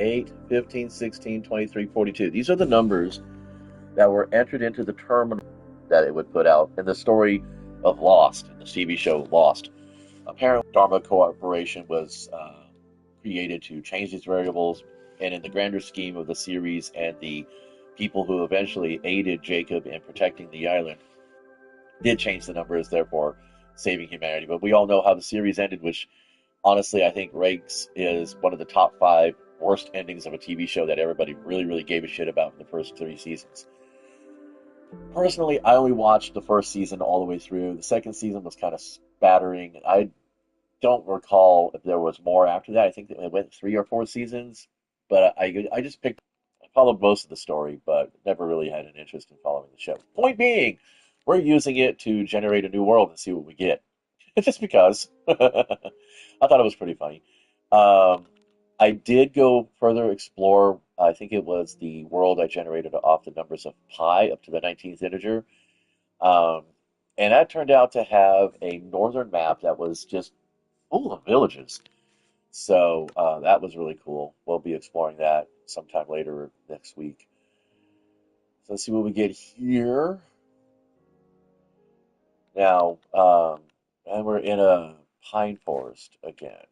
8, 15, 16, 23, 42. These are the numbers that were entered into the terminal that it would put out in the story of Lost, in the TV show Lost. Apparently, Dharma Corporation was created to change these variables, and in the grander scheme of the series and the people who eventually aided Jacob in protecting the island, did change the numbers, therefore saving humanity. But we all know how the series ended, which honestly I think ranks is one of the top 5 worst endings of a TV show that everybody really, really gave a shit about in the first 3 seasons. Personally, I only watched the first season all the way through. The second season was kind of spattering. I don't recall if there was more after that. I think it went 3 or 4 seasons, but I just I followed most of the story, but never really had an interest in following the show. Point being, we're using it to generate a new world and see what we get. Just because. I thought it was pretty funny. Um, I did go further explore. I think it was the world I generated off the numbers of pi up to the 19th integer. Um, and that turned out to have a northern map that was just full of villages. So that was really cool. We'll be exploring that sometime later next week. So let's see what we get here. Now, and we're in a pine forest again.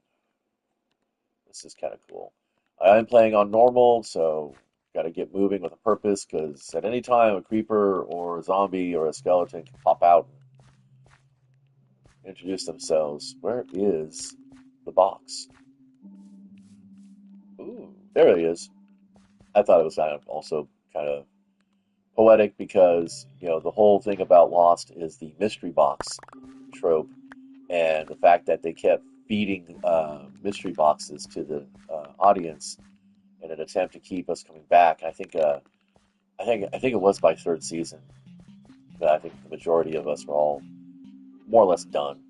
This is kind of cool. I'm playing on normal, so got to get moving with a purpose because at any time a creeper or a zombie or a skeleton can pop out and introduce themselves. Where is the box? Ooh, there he is. I thought it was also kind of poetic because, the whole thing about Lost is the mystery box trope and the fact that they kept feeding mystery boxes to the audience in an attempt to keep us coming back. I think it was by third season that I think the majority of us were all more or less done.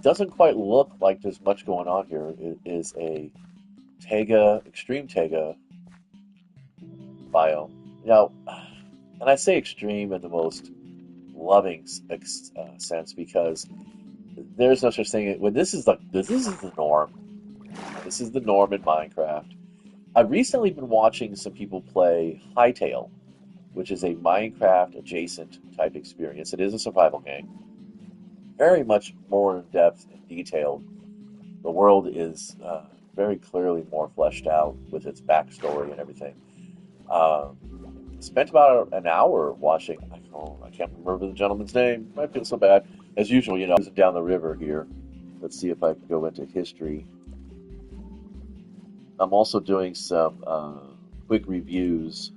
Doesn't quite look like there's much going on here. It is a extreme Taiga biome. Now, and I say extreme in the most loving sense because there's no such thing. When this is the norm. This is the norm in Minecraft. I've recently been watching some people play Hytale, which is a Minecraft adjacent type experience. It is a survival game, very much more in depth and detailed. The world is very clearly more fleshed out with its backstory and everything. Um, Spent about an hour watching. I can't remember the gentleman's name. I feel so bad. As usual, cruising down the river here. Let's see if I can go into history. I'm also doing some quick reviews.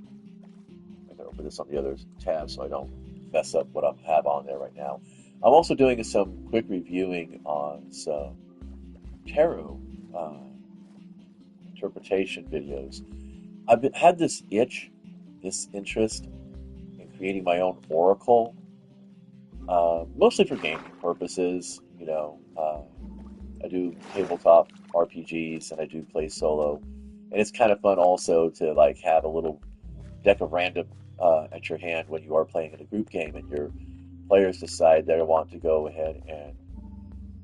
I can open this on the other tab so I don't mess up what I have on there right now. I'm also doing some quick reviewing on some tarot uh, interpretation videos. Had this this interest in creating my own oracle, mostly for gaming purposes. I do tabletop RPGs and I do play solo, and it's kind of fun also to like have a little deck of random at your hand when you are playing in a group game and your players decide they want to go ahead and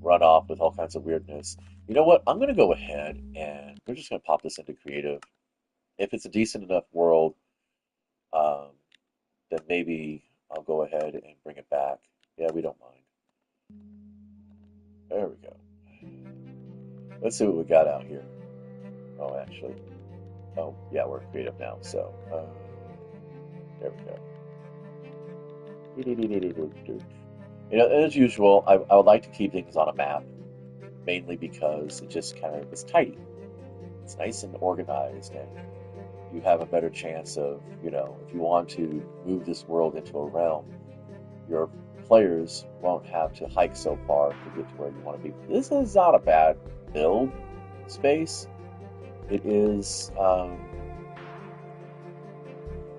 run off with all kinds of weirdness. You know what? I'm going to go ahead and we're just going to pop this into creative. If it's a decent enough world, um, then maybe I'll go ahead and bring it back. Yeah, we don't mind. There we go. Let's see what we got out here. Oh, actually. Oh, yeah, we're creative now, so there we go. As usual, I would like to keep things on a map, mainly because it just kind of it's tidy. It's nice and organized, and you have a better chance of, if you want to move this world into a realm, your players won't have to hike so far to get to where you want to be. This is not a bad build space. It is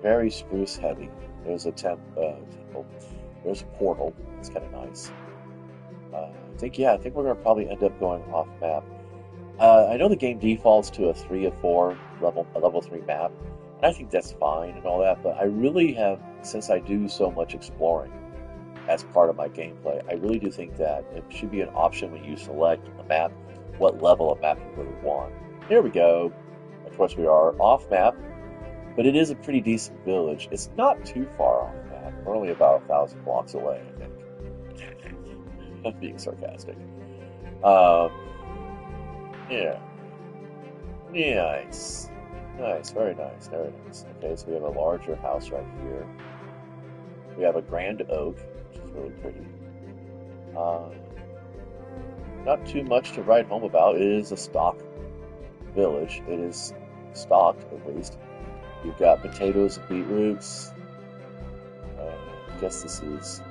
very spruce heavy. There's a temple. There's a portal. It's kind of nice. I think we're gonna probably end up going off map. I know the game defaults to a 3 of 4 level 3 map, and I think that's fine and all that. But I really have, since I do so much exploring as part of my gameplay, I really do think that it should be an option when you select the map what level of map you really want. Here we go. A Of course, we are off map, but it is a pretty decent village. It's not too far off map. We're only about 1,000 blocks away, I think. I'm being sarcastic. Um, yeah. Nice. Nice, very nice, very nice. Okay, so we have a larger house right here. We have a grand oak, which is really pretty. Um, Not too much to write home about. It is a stock village. It is stocked, at least. You've got potatoes and beetroots. I guess this is.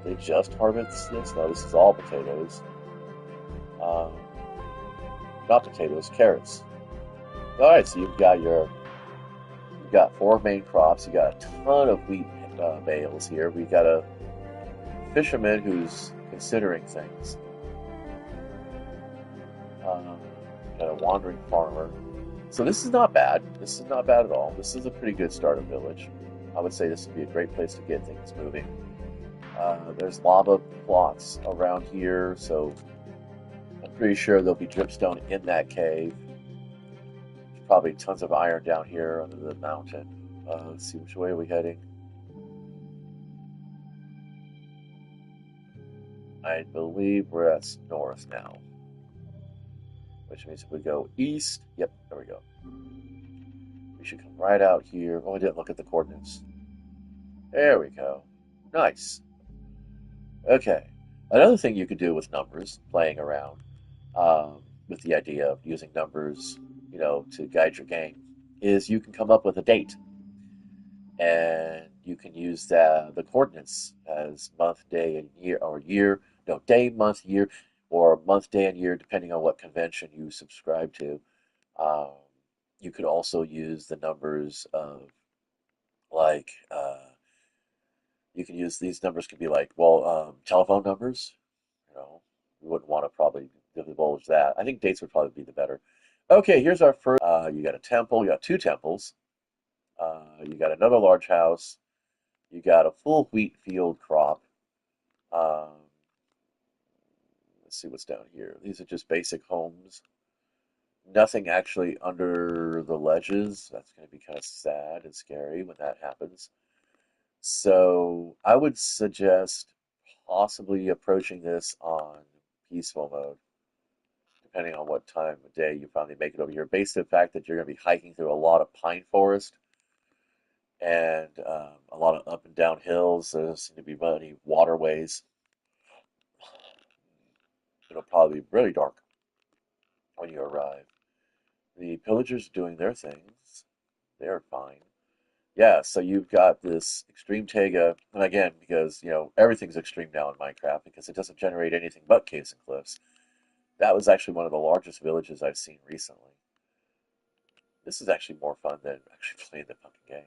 Did they just harvest this? No, this is all potatoes. Um, Not potatoes, carrots. All right, so you've got four main crops. You got a ton of wheat bales here. We got a fisherman who's considering things. And a wandering farmer. So this is not bad. This is not bad at all. This is a pretty good starter village. I would say this would be a great place to get things moving. There's lava plots around here, so I'm pretty sure there'll be dripstone in that cave. There's probably tons of iron down here under the mountain. Let's see, which way are we heading? I believe we're at north now. Which means if we go east, yep, there we go. We should come right out here. Oh, I didn't look at the coordinates. There we go. Nice. Okay. Another thing you could do with numbers, playing around with the idea of using numbers, to guide your game, is you can come up with a date, and you can use the coordinates as month, day, and year, or year, no, day, month, year, or month, day, and year, depending on what convention you subscribe to. Um, you could also use the numbers of like you can use these numbers could be like telephone numbers. You wouldn't want to probably divulge that. I think dates would probably be the better. Okay, here's our first. You got a temple. You got two temples. You got another large house. You got a full wheat field crop. Um, let's see what's down here. These are just basic homes. Nothing actually under the ledges. That's going to be kind of sad and scary when that happens. So I would suggest possibly approaching this on peaceful mode, depending on what time of day you finally make it over here, based on the fact that you're going to be hiking through a lot of pine forest and a lot of up and down hills. There seem to be many waterways. It'll probably be really dark when you arrive. The pillagers are doing their things. They're fine. Yeah, so you've got this extreme taiga, and again, because everything's extreme now in Minecraft because it doesn't generate anything but caves and cliffs. That was actually one of the largest villages I've seen recently. This is actually more fun than actually playing the fucking game.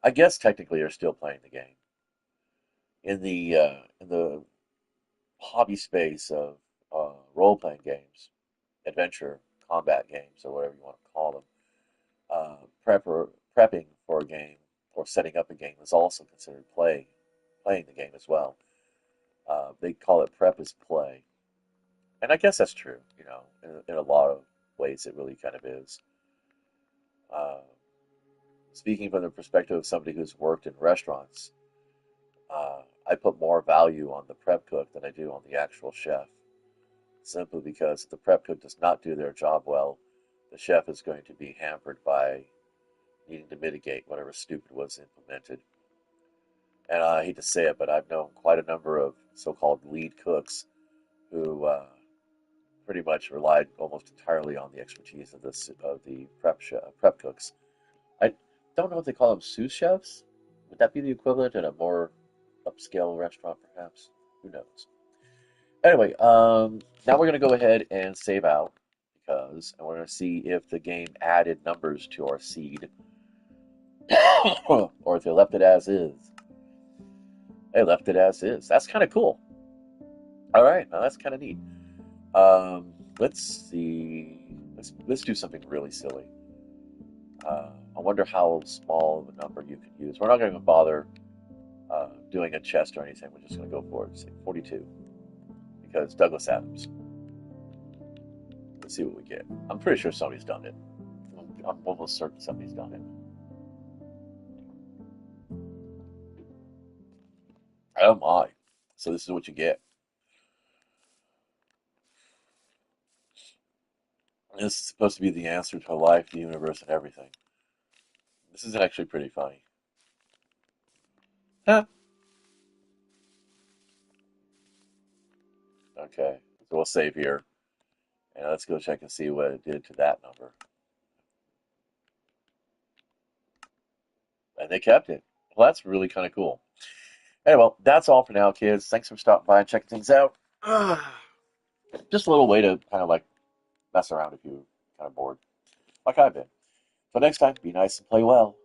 I guess technically you're still playing the game. In the hobby space of role-playing games, adventure, combat games, or whatever you want to call them, prepping for a game or setting up a game is also considered playing the game as well. They call it prep as play, and I guess that's true. In a lot of ways, it really kind of is. Uh, Speaking from the perspective of somebody who's worked in restaurants, I put more value on the prep cook than I do on the actual chef, simply because if the prep cook does not do their job well, the chef is going to be hampered by needing to mitigate whatever stupid was implemented. And I hate to say it, but I've known quite a number of so-called lead cooks who pretty much relied almost entirely on the expertise of the prep cooks. I don't know what they call them, sous chefs. Would that be the equivalent in a more upscale restaurant, perhaps? Who knows? Anyway, now we're going to go ahead and save out because I want to see if the game added numbers to our seed or if they left it as is. They left it as is. That's kind of cool. All right, now that's kind of neat. Let's see. Let's do something really silly. I wonder how small of a number you could use. We're not going to bother doing a chest or anything. We're just going to go for it. Say 42 because Douglas Adams. Let's see what we get. I'm pretty sure somebody's done it. I'm almost certain somebody's done it. Oh my. So this is what you get. This is supposed to be the answer to life, the universe, and everything. This is actually pretty funny. Huh. Okay, so we'll save here. And let's go check and see what it did to that number. And they kept it. Well, that's really kind of cool. Anyway, well, that's all for now, kids. Thanks for stopping by and checking things out. Just a little way to kind of like mess around if you're kind of bored, like I've been. So next time, be nice and play well.